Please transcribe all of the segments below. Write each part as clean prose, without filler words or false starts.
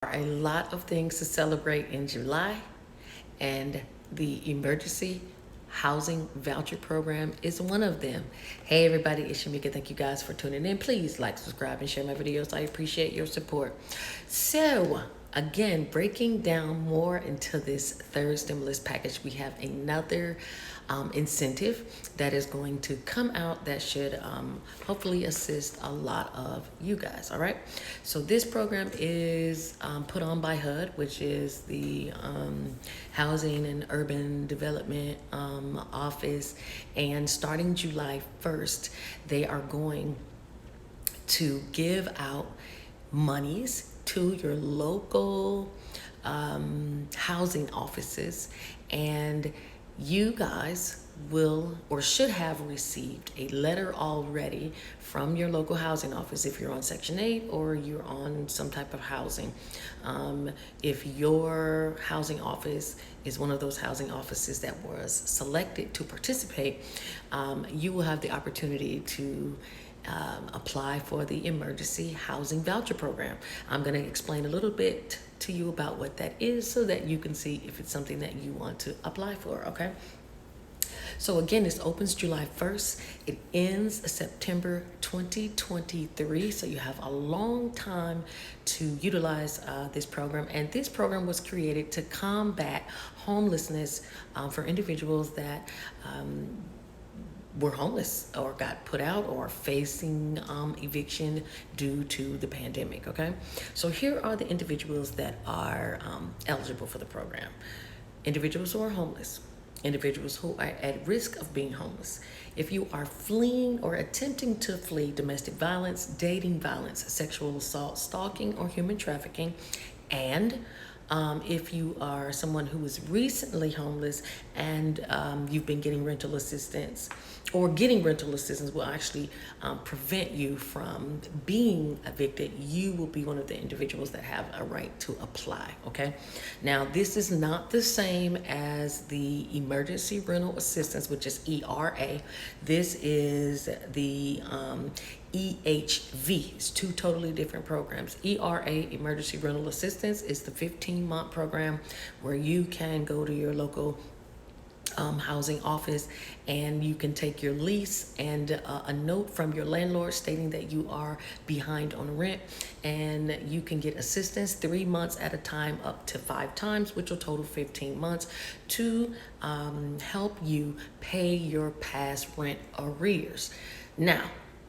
A lot of things to celebrate in July, and the emergency housing voucher program is one of them. Hey everybody, it's Shamika. Thank you guys for tuning in. Please like, subscribe, and share my videos. I appreciate your support. So again, breaking down more into this third stimulus package, we have another incentive that is going to come out that should hopefully assist a lot of you guys. All right, so this program is put on by HUD, which is the Housing and Urban Development Office, and starting July 1st, they are going to give out monies to your local housing offices, and you guys will or should have received a letter already from your local housing office if you're on Section 8 or you're on some type of housing. If your housing office is one of those housing offices that was selected to participate, you will have the opportunity to apply for the emergency housing voucher program. I'm going to explain a little bit to you about what that is so that you can see if it's something that you want to apply for. Okay, so again, this opens July 1st. It ends September 2023. So you have a long time to utilize this program. And this program was created to combat homelessness for individuals that were homeless or got put out or facing eviction due to the pandemic. Okay, so here are the individuals that are eligible for the program: individuals who are homeless, individuals who are at risk of being homeless, if you are fleeing or attempting to flee domestic violence, dating violence, sexual assault, stalking, or human trafficking, and if you are someone who is recently homeless and you've been getting rental assistance, or getting rental assistance will actually prevent you from being evicted, you will be one of the individuals that have a right to apply. Okay, now this is not the same as the emergency rental assistance, which is ERA. This is the EHV. It's two totally different programs. ERA, Emergency Rental Assistance, is the 15-month program where you can go to your local housing office and you can take your lease and a note from your landlord stating that you are behind on rent, and you can get assistance 3 months at a time up to 5 times, which will total 15 months to help you pay your past rent arrears. Now,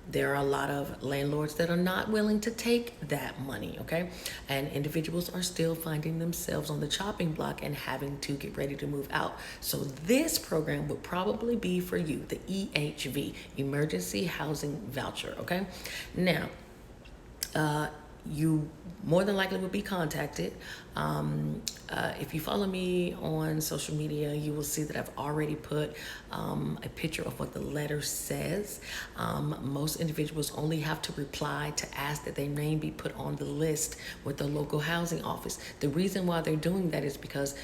there are a lot of landlords that are not willing to take that money, okay? And individuals are still finding themselves on the chopping block and having to get ready to move out. So this program would probably be for you, the EHV, Emergency Housing Voucher, okay? Now, you more than likely will be contacted. If you follow me on social media, you will see that I've already put a picture of what the letter says. Most individuals only have to reply to ask that their name be put on the list with the local housing office. The reason why they're doing that is because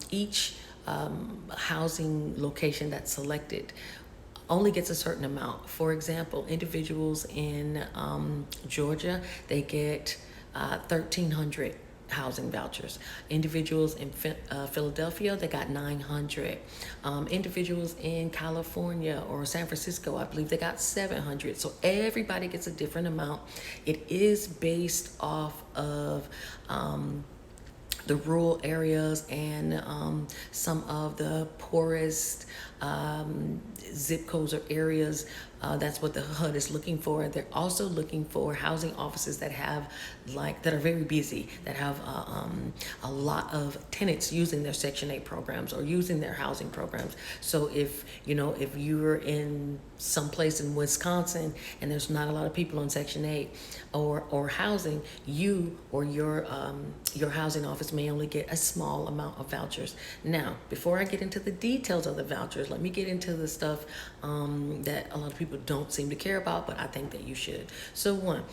each housing location that's selected only gets a certain amount. For example, individuals in Georgia, they get 1,300 housing vouchers. Individuals in Philadelphia, they got 900. Individuals in California or San Francisco, I believe they got 700. So everybody gets a different amount. It is based off of the rural areas and some of the poorest zip codes or areas. That's what the HUD is looking for. They're also looking for housing offices that have that are very busy, that have a lot of tenants using their Section 8 programs or using their housing programs. So if you're in some place in Wisconsin and there's not a lot of people on Section 8 or housing, you or your housing office may only get a small amount of vouchers. Now, before I get into the details of the vouchers, let me get into the stuff that a lot of people don't seem to care about, but I think that you should. So one,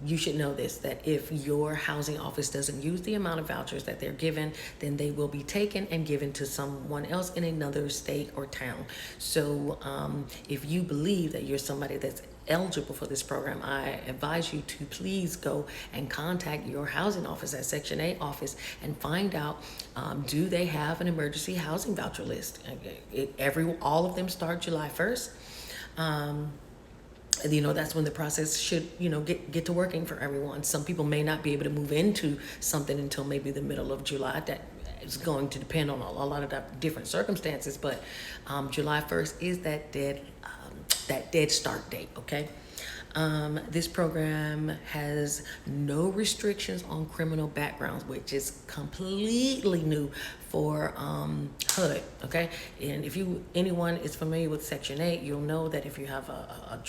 you should know this, that if your housing office doesn't use the amount of vouchers that they're given, then they will be taken and given to someone else in another state or town. So if you believe that you're somebody that's eligible for this program, I advise you to please go and contact your housing office, at Section 8 office, and find out, do they have an emergency housing voucher list? All of them start July 1st. That's when the process should, get to working for everyone. Some people may not be able to move into something until maybe the middle of July. That is going to depend on a lot of different circumstances, but July 1st is that dead start date, okay? This program has no restrictions on criminal backgrounds, which is completely new for HUD, okay? And if anyone is familiar with Section 8, you'll know that if you have a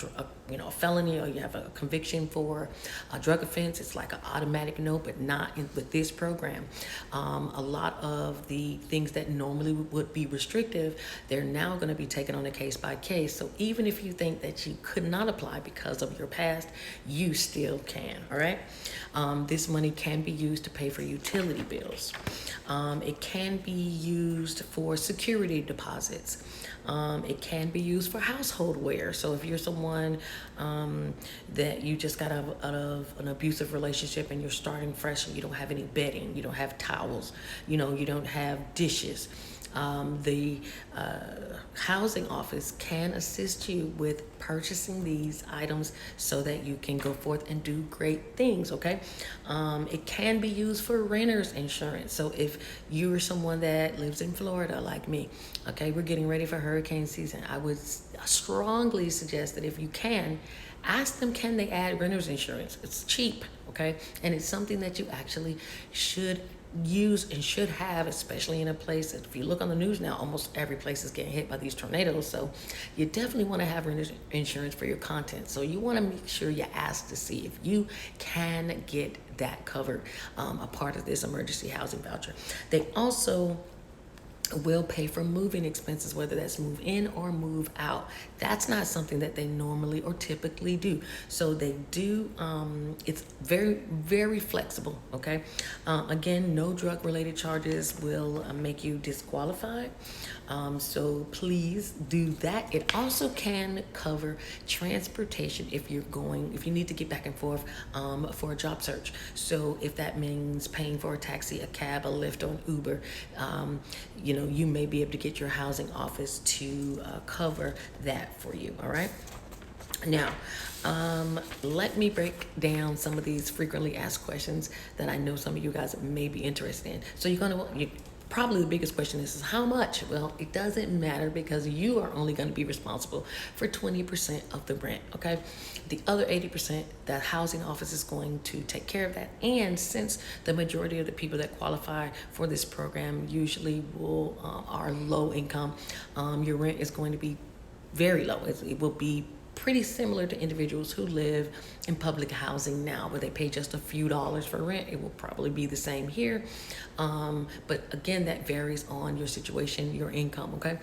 felony, or you have a conviction for a drug offense, it's like an automatic no, but not with this program. A lot of the things that normally would be restrictive, they're now going to be taken on a case by case. So even if you think that you could not apply because of your past, you still can, all right? This money can be used to pay for utility bills. It can be used for security deposits. It can be used for household wear. So if you're someone that you just got out of an abusive relationship and you're starting fresh and you don't have any bedding, you don't have towels, you don't have dishes, the housing office can assist you with purchasing these items so that you can go forth and do great things, okay? It can be used for renter's insurance. So if you're someone that lives in Florida like me, okay, we're getting ready for hurricane season, I would strongly suggest that if you can, ask them, can they add renter's insurance? It's cheap, okay? And it's something that you actually should use and should have, especially in a place that, if you look on the news now, almost every place is getting hit by these tornadoes. So you definitely want to have renter's insurance for your content. So you want to make sure you ask to see if you can get that covered, a part of this emergency housing voucher. They also will pay for moving expenses, whether that's move in or move out. That's not something that they normally or typically do. So they do, it's very, very flexible, okay? Again, no drug related charges will make you disqualified. So please do that. It also can cover transportation if you need to get back and forth for a job search. So if that means paying for a taxi, a cab, a Lyft, or an Uber, you may be able to get your housing office to cover that for you, all right? Now, let me break down some of these frequently asked questions that I know some of you guys may be interested in. So probably the biggest question is how much? Well, it doesn't matter because you are only going to be responsible for 20% of the rent, okay? The other 80%, that housing office is going to take care of that. And since the majority of the people that qualify for this program usually are low income, your rent is going to be very low. It will be pretty similar to individuals who live in public housing now, where they pay just a few dollars for rent. It will probably be the same here. But again, that varies on your situation, your income, okay?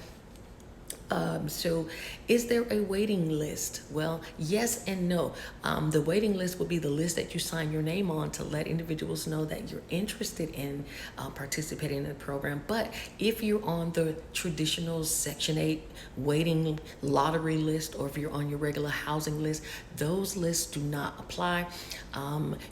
So is there a waiting list? Well, yes and no. The waiting list will be the list that you sign your name on to let individuals know that you're interested in participating in the program. But if you're on the traditional Section 8 waiting lottery list, or if you're on your regular housing list, those lists do not apply.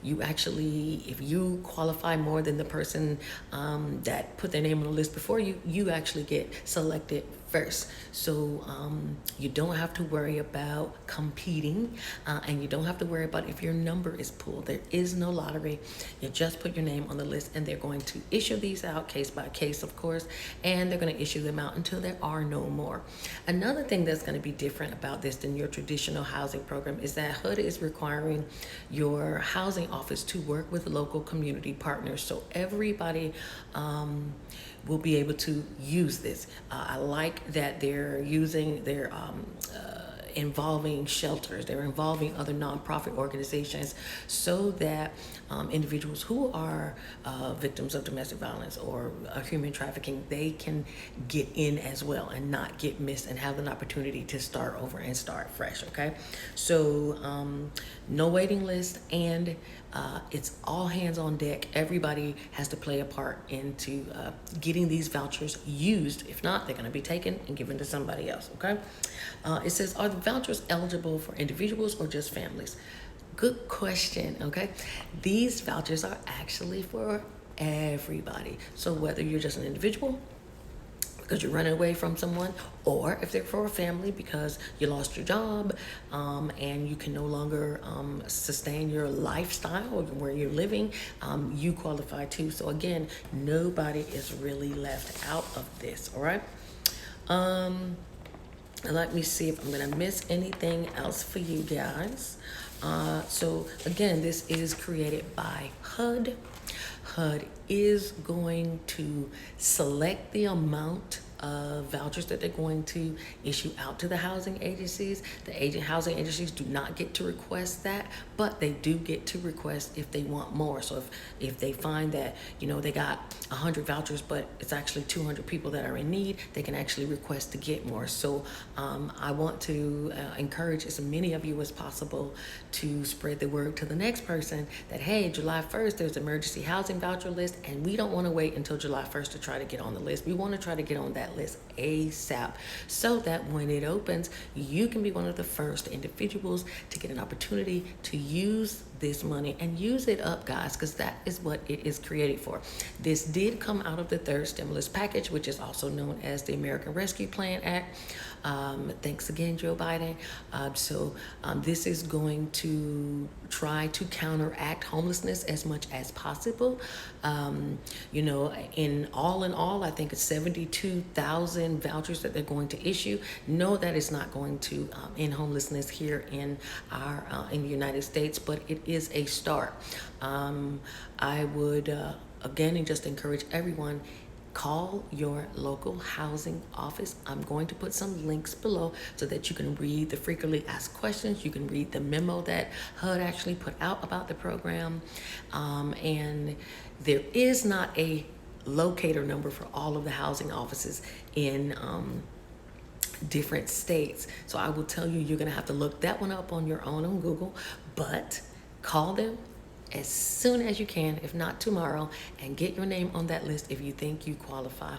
If you qualify more than the person that put their name on the list before you, you actually get selected first. So you don't have to worry about competing, and you don't have to worry about if your number is pulled. There is no lottery. You just put your name on the list, and they're going to issue these out case by case, of course, and they're going to issue them out until there are no more. Another thing that's going to be different about this than your traditional housing program is that HUD is requiring your housing office to work with local community partners. So everybody will be able to use this. I like that they're involving shelters, they're involving other nonprofit organizations, so that individuals who are victims of domestic violence or human trafficking, they can get in as well and not get missed and have an opportunity to start over and start fresh, okay? So no waiting list, and It's all hands on deck. Everybody has to play a part into getting these vouchers used. If not, they're going to be taken and given to somebody else, okay? It says, are the vouchers eligible for individuals or just families? Good question, okay? These vouchers are actually for everybody. So whether you're just an individual because you're running away from someone, or if they're for a family because you lost your job and you can no longer sustain your lifestyle where you're living, you qualify too. So again, nobody is really left out of this, all right? Let me see if I'm gonna miss anything else for you guys. So again, this is created by HUD. HUD is going to select the amount of vouchers that they're going to issue out to the housing agencies. The housing agencies do not get to request that, but they do get to request if they want more. So if they find that, you know, they got 100 vouchers, but it's actually 200 people that are in need, they can actually request to get more. So I want to encourage as many of you as possible to spread the word to the next person that, hey, July 1st, there's emergency housing voucher list, and we don't want to wait until July 1st to try to get on the list. We want to try to get on that list ASAP so that when it opens, you can be one of the first individuals to get an opportunity to use this money and use it up, guys, because that is what it is created for. This did come out of the third stimulus package, which is also known as the American Rescue Plan Act. Thanks again, Joe Biden. This is going to try to counteract homelessness as much as possible. You know, in all, I think it's 72,000 vouchers that they're going to issue. No, that is not going to end homelessness here in in the United States, but it is a start. I would again just encourage everyone, call your local housing office. I'm going to put some links below so that you can read the frequently asked questions. You can read the memo that HUD actually put out about the program. And there is not a locator number for all of the housing offices in different states. So I will tell you, you're going to have to look that one up on your own on Google, but call them as soon as you can, if not tomorrow, and get your name on that list if you think you qualify.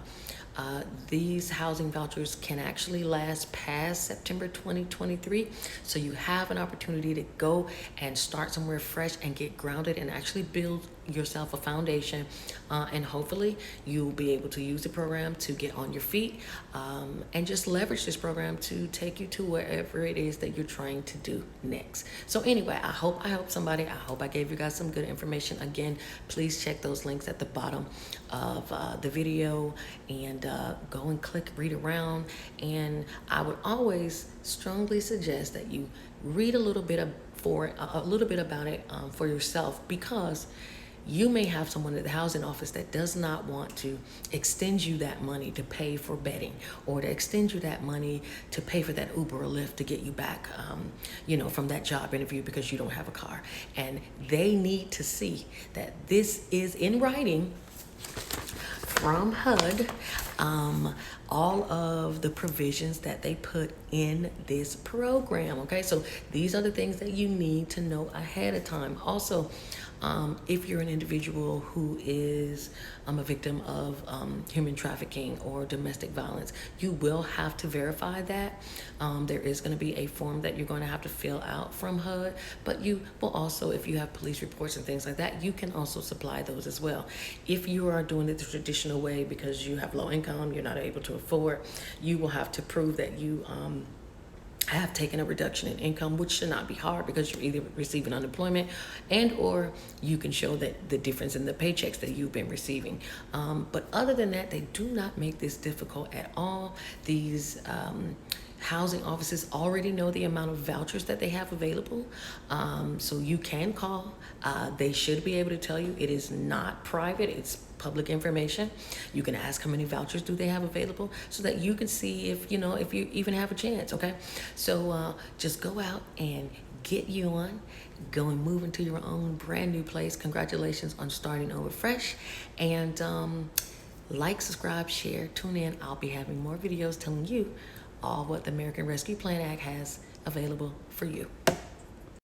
These housing vouchers can actually last past September 2023, so you have an opportunity to go and start somewhere fresh and get grounded and actually build yourself a foundation, and hopefully you'll be able to use the program to get on your feet, and just leverage this program to take you to wherever it is that you're trying to do next. So anyway, I hope somebody, I hope I gave you guys some good information. Again, please check those links at the bottom of the video and go and read around. And I would always strongly suggest that you read a little bit about it for yourself, because you may have someone at the housing office that does not want to extend you that money to pay for bedding, or to extend you that money to pay for that Uber or Lyft to get you back, you know, from that job interview because you don't have a car. And they need to see that this is in writing from HUD, all of the provisions that they put in this program. Okay, so these are the things that you need to know ahead of time. Also, if you're an individual who is a victim of human trafficking or domestic violence, you will have to verify that. There is going to be a form that you're going to have to fill out from HUD, but you will also, if you have police reports and things like that, you can also supply those as well. If you are doing it the traditional way because you have low income, you're not able to afford, you will have to prove that you have taken a reduction in income, which should not be hard because you're either receiving unemployment and or you can show that the difference in the paychecks that you've been receiving. But other than that, they do not make this difficult at all. These housing offices already know the amount of vouchers that they have available, so you can call. They should be able to tell you. It is not private, it's public information. You can ask how many vouchers do they have available so that you can see if you even have a chance. Okay, so just go out and get you on, go and move into your own brand new place. Congratulations on starting over fresh, and like, subscribe, share, tune in. I'll be having more videos telling you all what the American Rescue Plan Act has available for you.